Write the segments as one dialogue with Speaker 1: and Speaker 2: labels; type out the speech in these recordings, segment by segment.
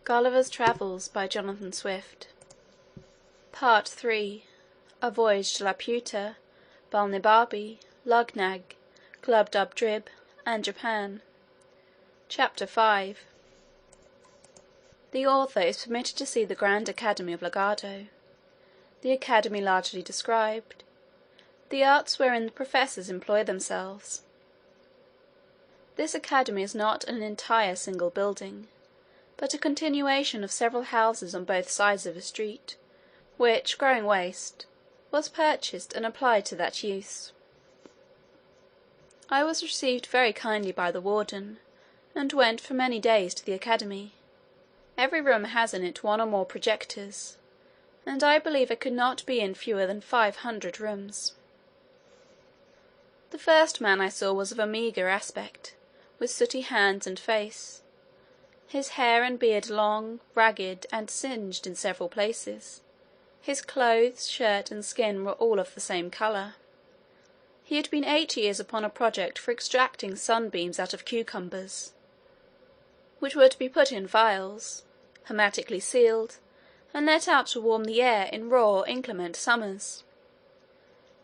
Speaker 1: Gulliver's Travels by Jonathan Swift. Part 3. A Voyage to Laputa, Balnibarbi, Luggnagg, Glubbdubdrib, and Japan. Chapter 5. The author is permitted to see the Grand Academy of Lagado. The Academy largely described. The arts wherein the professors employ themselves. This Academy is not an entire single building, but a continuation of several houses on both sides of a street, which, growing waste, was purchased and applied to that use. I was received very kindly by the warden, and went for many days to the Academy. Every room has in it one or more projectors, and I believe I could not be in fewer than 500 rooms. The first man I saw was of a meagre aspect, with sooty hands and face, his hair and beard long, ragged, and singed in several places. His clothes, shirt, and skin were all of the same colour. He had been 8 years upon a project for extracting sunbeams out of cucumbers, which were to be put in vials, hermetically sealed, and let out to warm the air in raw, inclement summers.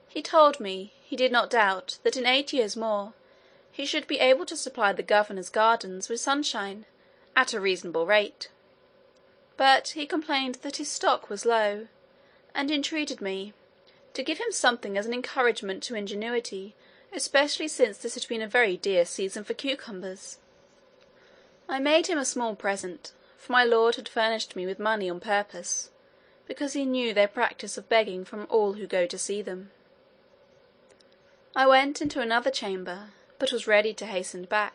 Speaker 1: He told me, he did not doubt that in 8 years more he should be able to supply the governor's gardens with sunshine at a reasonable rate; but he complained that his stock was low, and entreated me to give him something as an encouragement to ingenuity, especially since this had been a very dear season for cucumbers. I made him a small present, for my lord had furnished me with money on purpose, because he knew their practice of begging from all who go to see them. I went into another chamber, but was ready to hasten back,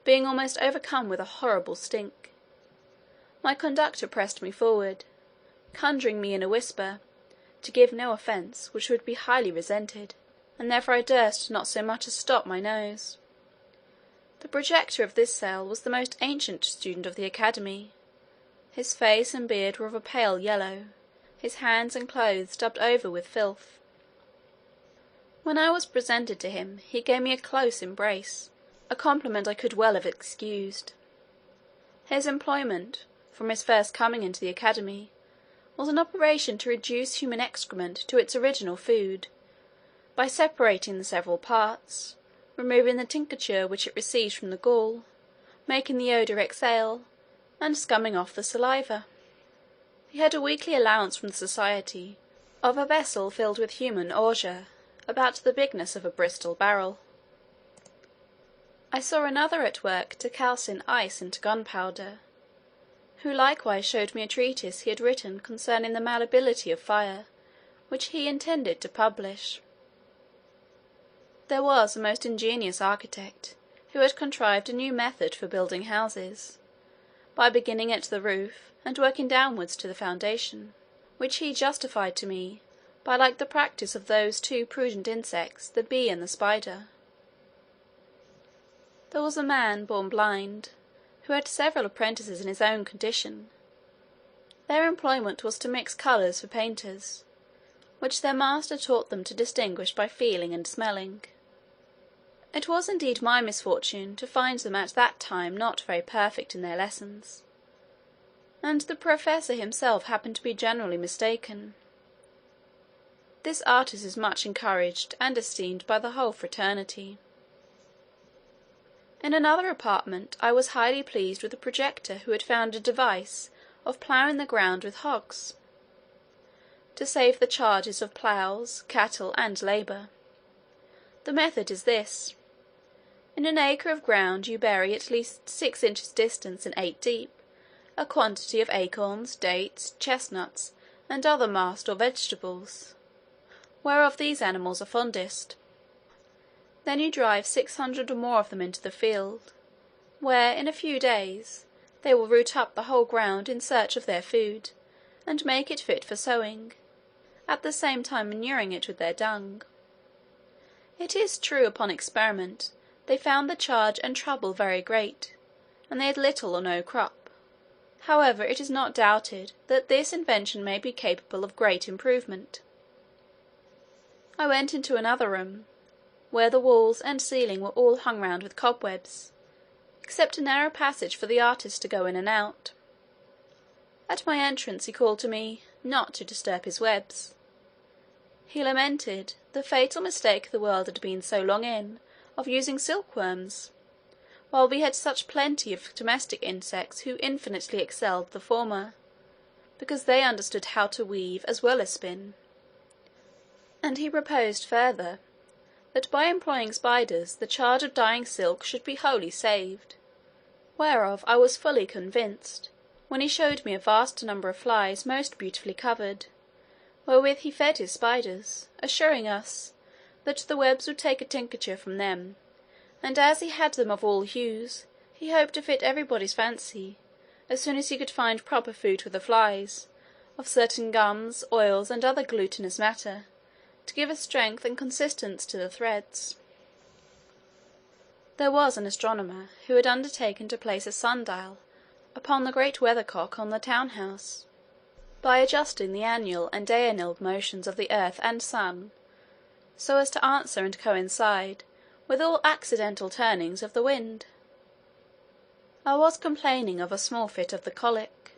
Speaker 1: being almost overcome with a horrible stink. My conductor pressed me forward, conjuring me in a whisper to give no offence, which would be highly resented, and therefore I durst not so much as stop my nose. The projector of this cell was the most ancient student of the Academy. His face and beard were of a pale yellow, his hands and clothes daubed over with filth. When I was presented to him, he gave me a close embrace, a compliment I could well have excused. His employment, from his first coming into the Academy, was an operation to reduce human excrement to its original food, by separating the several parts, removing the tincture which it receives from the gall, making the odour exhale, and scumming off the saliva. He had a weekly allowance from the society of a vessel filled with human ordure, about the bigness of a Bristol barrel. I saw another at work to calcine ice into gunpowder, who likewise showed me a treatise he had written concerning the malleability of fire, which he intended to publish. There was a most ingenious architect, who had contrived a new method for building houses, by beginning at the roof, and working downwards to the foundation, which he justified to me by like the practice of those two prudent insects, the bee and the spider. There was a man born blind, who had several apprentices in his own condition. Their employment was to mix colours for painters, which their master taught them to distinguish by feeling and smelling. It was indeed my misfortune to find them at that time not very perfect in their lessons, and the professor himself happened to be generally mistaken. This artist is much encouraged and esteemed by the whole fraternity. In another apartment I was highly pleased with a projector who had found a device of ploughing the ground with hogs, to save the charges of ploughs, cattle, and labour. The method is this: in an acre of ground you bury at least 6 inches distant and 8 deep, a quantity of acorns, dates, chestnuts, and other mast or vegetables, whereof these animals are fondest. Then you drive 600 or more of them into the field, where, in a few days, they will root up the whole ground in search of their food, and make it fit for sowing, at the same time manuring it with their dung. It is true, upon experiment, they found the charge and trouble very great, and they had little or no crop. However, it is not doubted that this invention may be capable of great improvement. I went into another room, where the walls and ceiling were all hung round with cobwebs, except a narrow passage for the artist to go in and out. At my entrance he called to me not to disturb his webs. He lamented the fatal mistake the world had been so long in of using silkworms, while we had such plenty of domestic insects who infinitely excelled the former, because they understood how to weave as well as spin. And he proposed further, that by employing spiders the charge of dyeing silk should be wholly saved, whereof I was fully convinced, when he showed me a vast number of flies most beautifully covered, wherewith he fed his spiders, assuring us, that the webs would take a tincture from them, and as he had them of all hues, he hoped to fit everybody's fancy, as soon as he could find proper food for the flies, of certain gums, oils, and other glutinous matter, to give a strength and consistence to the threads. There was an astronomer who had undertaken to place a sundial upon the great weathercock on the town-house, by adjusting the annual and diurnal motions of the earth and sun, so as to answer and coincide with all accidental turnings of the wind. I was complaining of a small fit of the colic,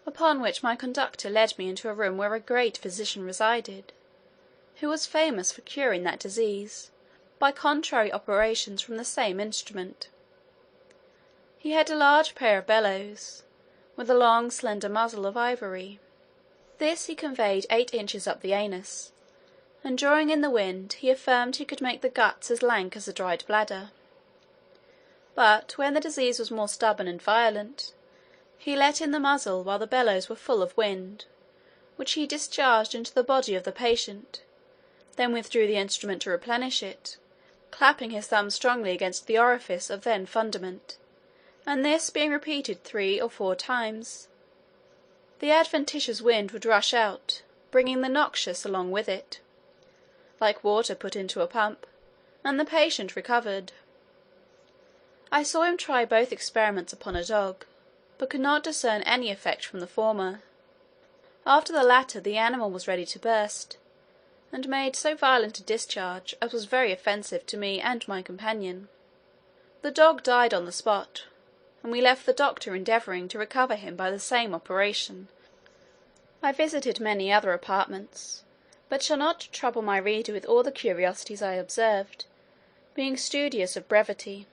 Speaker 1: upon which my conductor led me into a room where a great physician resided, who was famous for curing that disease by contrary operations from the same instrument. He had a large pair of bellows, with a long slender muzzle of ivory. This he conveyed 8 inches up the anus, and drawing in the wind, he affirmed he could make the guts as lank as a dried bladder. But when the disease was more stubborn and violent, he let in the muzzle while the bellows were full of wind, which he discharged into the body of the patient, then withdrew the instrument to replenish it, clapping his thumb strongly against the orifice of then fundament, and this being repeated 3 or 4 times, the adventitious wind would rush out, bringing the noxious along with it, like water put into a pump, and the patient recovered. I saw him try both experiments upon a dog, but could not discern any effect from the former. After the latter the animal was ready to burst, and made so violent a discharge as was very offensive to me and my companion. The dog died on the spot, and we left the doctor endeavouring to recover him by the same operation. I visited many other apartments, but shall not trouble my reader with all the curiosities I observed, being studious of brevity.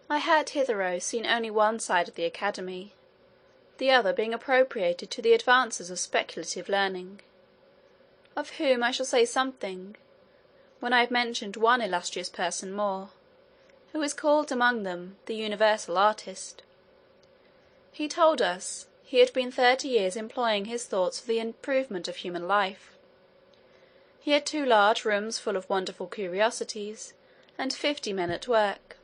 Speaker 1: I had hitherto seen only one side of the academy, the other being appropriated to the advances of speculative learning, of whom I shall say something when I have mentioned one illustrious person more, who is called among them the universal artist. He told us he had been 30 years employing his thoughts for the improvement of human life. He had 2 large rooms full of wonderful curiosities, and 50 men at work.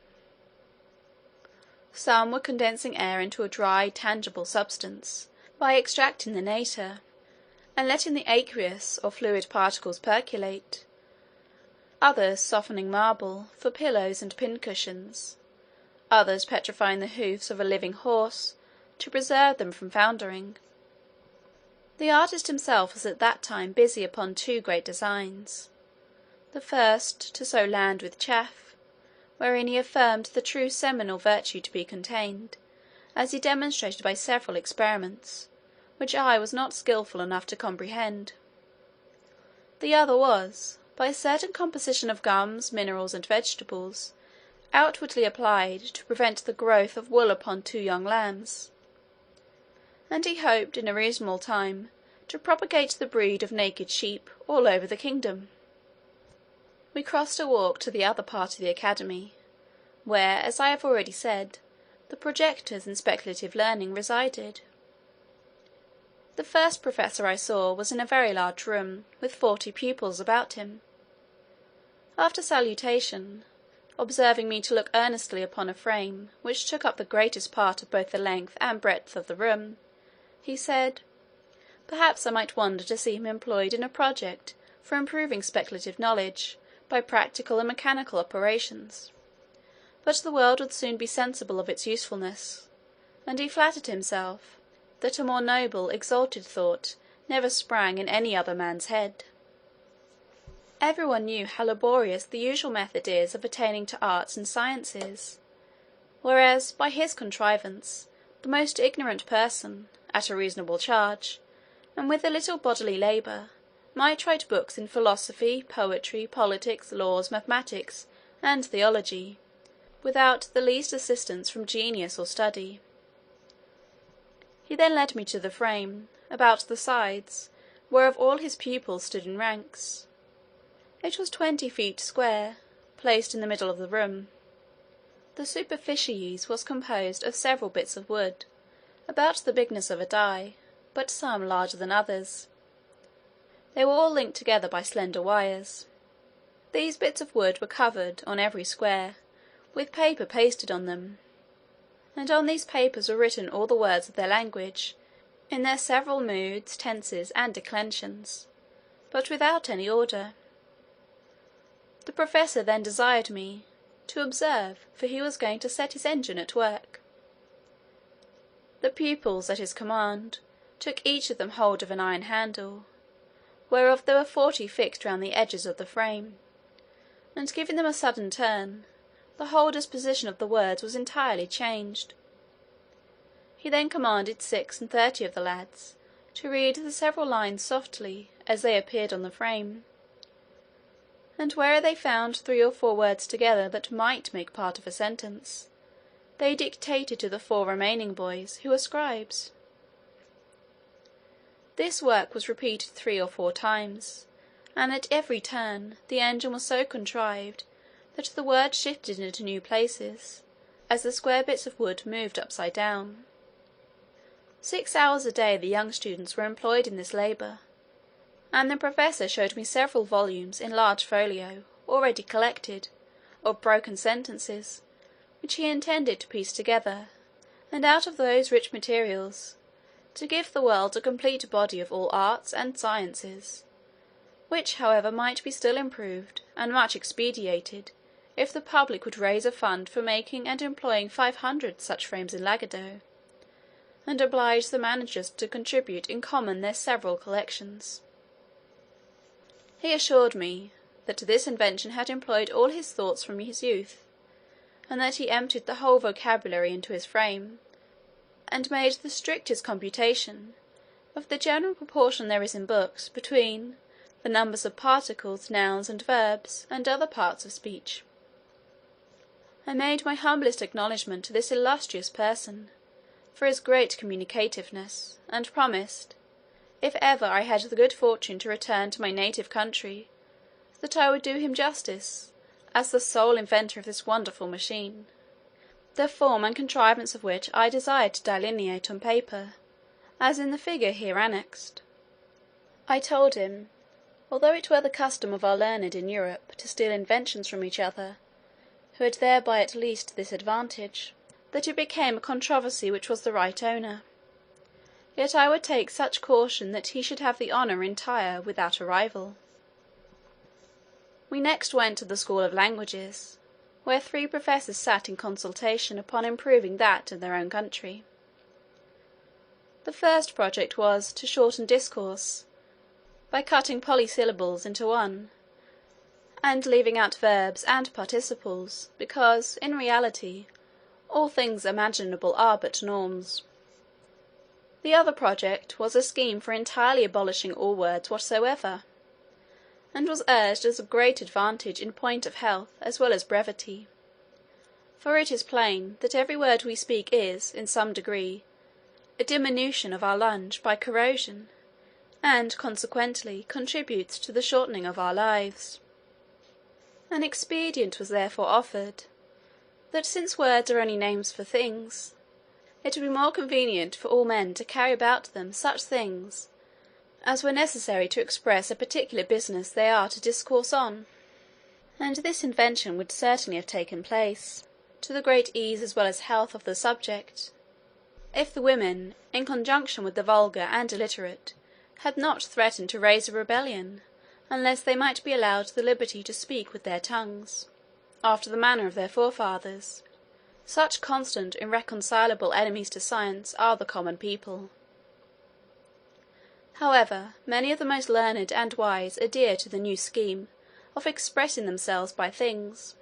Speaker 1: Some were condensing air into a dry tangible substance, by extracting the nitre, and letting the aqueous or fluid particles percolate; others softening marble for pillows and pincushions; others petrifying the hoofs of a living horse, to preserve them from foundering. The artist himself was at that time busy upon 2 great designs: the first to sow land with chaff, wherein he affirmed the true seminal virtue to be contained, as he demonstrated by several experiments, which I was not skilful enough to comprehend. The other was, by a certain composition of gums, minerals, and vegetables, outwardly applied to prevent the growth of wool upon 2 young lambs; and he hoped in a reasonable time to propagate the breed of naked sheep all over the kingdom. We crossed a walk to the other part of the academy, where, as I have already said, the projectors in speculative learning resided. The first professor I saw was in a very large room, with 40 pupils about him. After salutation, observing me to look earnestly upon a frame, which took up the greatest part of both the length and breadth of the room, he said, perhaps I might wonder to see him employed in a project for improving speculative knowledge by practical and mechanical operations; but the world would soon be sensible of its usefulness, and he flattered himself that a more noble, exalted thought never sprang in any other man's head. Every one knew how laborious the usual method is of attaining to arts and sciences, whereas, by his contrivance, the most ignorant person, at a reasonable charge, and with a little bodily labour, might write books in philosophy, poetry, politics, laws, mathematics, and theology, without the least assistance from genius or study. He then led me to the frame, about the sides, whereof all his pupils stood in ranks. It was 20 feet square, placed in the middle of the room. The superficies was composed of several bits of wood, about the bigness of a die, but some larger than others. They were all linked together by slender wires. These bits of wood were covered, on every square, with paper pasted on them, and on these papers were written all the words of their language, in their several moods, tenses, and declensions, but without any order. The professor then desired me to observe, for he was going to set his engine at work. The pupils, at his command, took each of them hold of an iron handle, whereof there were 40 fixed round the edges of the frame, and giving them a sudden turn, the whole disposition of the words was entirely changed. He then commanded 36 of the lads to read the several lines softly, as they appeared on the frame, and where they found 3 or 4 words together that might make part of a sentence, they dictated to the 4 remaining boys, who were scribes. This work was repeated 3 or 4 times, and at every turn the engine was so contrived that the words shifted into new places, as the square bits of wood moved upside down. 6 hours a day the young students were employed in this labour, and the professor showed me several volumes in large folio, already collected, of broken sentences, which he intended to piece together, and out of those rich materials, to give the world a complete body of all arts and sciences, which however might be still improved, and much expedited, if the public would raise a fund for making and employing 500 such frames in Lagado, and oblige the managers to contribute in common their several collections. He assured me, that this invention had employed all his thoughts from his youth, and that he emptied the whole vocabulary into his frame, and made the strictest computation of the general proportion there is in books between the numbers of particles, nouns, and verbs, and other parts of speech. I made my humblest acknowledgment to this illustrious person for his great communicativeness, and promised, if ever I had the good fortune to return to my native country, that I would do him justice, as the sole inventor of this wonderful machine, the form and contrivance of which I desired to delineate on paper, as in the figure here annexed. I told him, although it were the custom of our learned in Europe to steal inventions from each other, who had thereby at least this advantage, that it became a controversy which was the right owner, yet I would take such caution that he should have the honour entire without a rival. We next went to the School of Languages, where 3 professors sat in consultation upon improving that of their own country. The first project was to shorten discourse, by cutting polysyllables into one, and leaving out verbs and participles, because, in reality, all things imaginable are but norms. The other project was a scheme for entirely abolishing all words whatsoever, and was urged as of great advantage in point of health as well as brevity. For it is plain that every word we speak is, in some degree, a diminution of our lunge by corrosion, and consequently contributes to the shortening of our lives. An expedient was therefore offered, that since words are only names for things, it would be more convenient for all men to carry about them such things as were necessary to express a particular business they are to discourse on. And this invention would certainly have taken place, to the great ease as well as health of the subject, if the women, in conjunction with the vulgar and illiterate, had not threatened to raise a rebellion, unless they might be allowed the liberty to speak with their tongues, after the manner of their forefathers. Such constant irreconcilable enemies to science are the common people. However, many of the most learned and wise adhere to the new scheme of expressing themselves by things,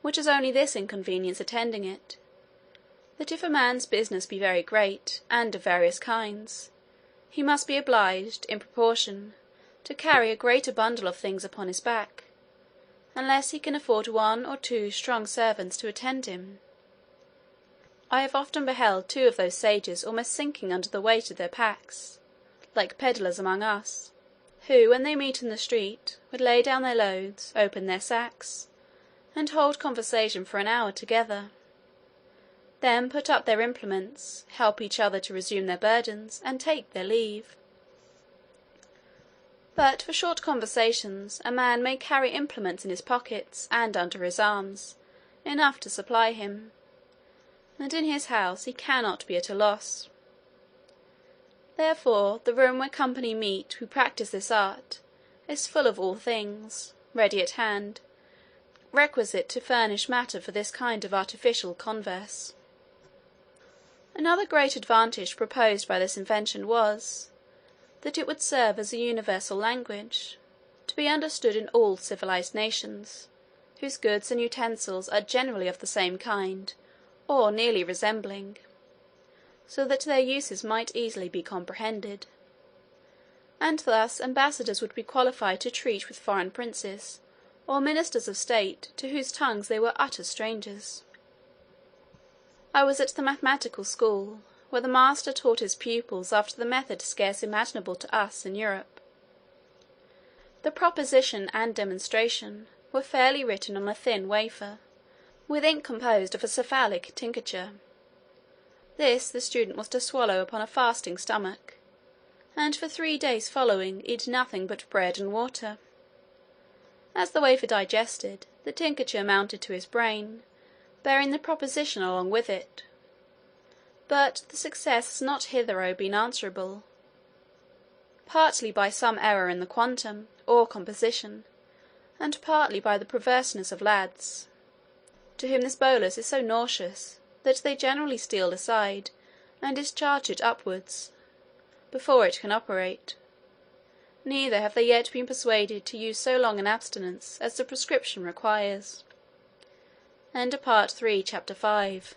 Speaker 1: which has only this inconvenience attending it, that if a man's business be very great, and of various kinds, he must be obliged, in proportion, to carry a greater bundle of things upon his back, unless he can afford one or two strong servants to attend him. I have often beheld two of those sages almost sinking under the weight of their packs, like pedlars among us, who, when they meet in the street, would lay down their loads, open their sacks, and hold conversation for an hour together, then put up their implements, help each other to resume their burdens, and take their leave. But for short conversations a man may carry implements in his pockets and under his arms, enough to supply him, and in his house he cannot be at a loss. Therefore the room where company meet who practise this art is full of all things, ready at hand, requisite to furnish matter for this kind of artificial converse. Another great advantage proposed by this invention was, that it would serve as a universal language, to be understood in all civilized nations, whose goods and utensils are generally of the same kind, or nearly resembling, so that their uses might easily be comprehended. And thus ambassadors would be qualified to treat with foreign princes, or ministers of state, to whose tongues they were utter strangers. I was at the mathematical school, where the master taught his pupils after the method scarce imaginable to us in Europe. The proposition and demonstration were fairly written on a thin wafer, with ink composed of a cephalic tincture. This the student was to swallow upon a fasting stomach, and for 3 days following eat nothing but bread and water. As the wafer digested, the tincture mounted to his brain, bearing the proposition along with it. But the success has not hitherto been answerable, partly by some error in the quantum, or composition, and partly by the perverseness of lads, to whom this bolus is so nauseous, that they generally steal aside, and discharge it upwards, before it can operate. Neither have they yet been persuaded to use so long an abstinence as the prescription requires. End of Part III, Chapter 5.